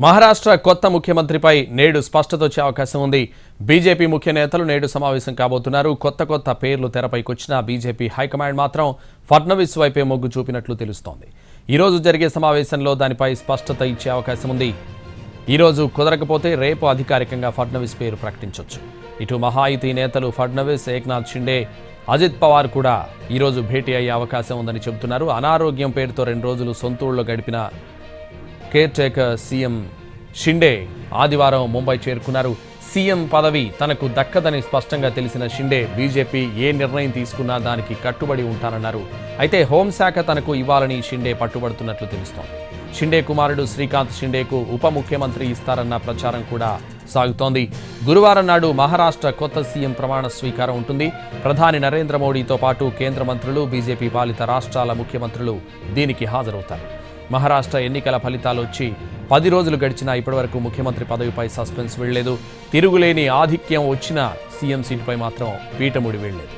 మహారాష్ట్ర కొత్త ముఖ్యమంత్రిపై నేడు స్పష్టత వచ్చే అవకాశం ఉంది. బీజేపీ ముఖ్య నేతలు నేడు సమావేశం కాబోతున్నారు. కొత్త పేర్లు తెరపైకొచ్చినా బీజేపీ హైకమాండ్ మాత్రం ఫడ్నవీస్ వైపే మొగ్గు చూపినట్లు తెలుస్తోంది. ఈ రోజు జరిగే సమావేశంలో దానిపై స్పష్టత ఇచ్చే అవకాశం ఉంది. ఈ రోజు కుదరకపోతే రేపు అధికారికంగా ఫడ్నవీస్ పేరు ప్రకటించొచ్చు. ఇటు మహాయుతి నేతలు ఫడ్నవీస్, ఏక్నాథ్ షిండే, అజిత్ పవార్ కూడా ఈ రోజు భేటీ అయ్యే అవకాశం ఉందని చెబుతున్నారు. అనారోగ్యం పేరుతో 2 రోజులు సొంతూరులో గడిపిన కేర్ టేకర్ సీఎం షిండే ఆదివారం ముంబై చేరుకున్నారు. సీఎం పదవి తనకు దక్కదని స్పష్టంగా తెలిసిన షిండే బీజేపీ ఏ నిర్ణయం తీసుకున్నా దానికి కట్టుబడి ఉంటారన్నారు. అయితే హోంశాఖ తనకు ఇవ్వాలని షిండే పట్టుబడుతున్నట్లు తెలుస్తోంది. షిండే కుమారుడు శ్రీకాంత్ షిండేకు ఉప ముఖ్యమంత్రి ఇస్తారన్న ప్రచారం కూడా సాగుతోంది. గురువారం నాడు మహారాష్ట్ర కొత్త సీఎం ప్రమాణ స్వీకారం ఉంటుంది. ప్రధాని నరేంద్ర మోడీతో పాటు కేంద్ర మంత్రులు, బీజేపీ పాలిత రాష్ట్రాల ముఖ్యమంత్రులు దీనికి హాజరవుతారు. మహారాష్ట్ర ఎన్నికల ఫలితాలు వచ్చి 10 రోజులు గడిచినా ఇప్పటివరకు ముఖ్యమంత్రి పదవిపై సస్పెన్స్ వీళ్లేదు. తిరుగులేని ఆధిక్యం వచ్చిన సీఎం సీటుపై మాత్రం పీటముడి వీళ్లేదు.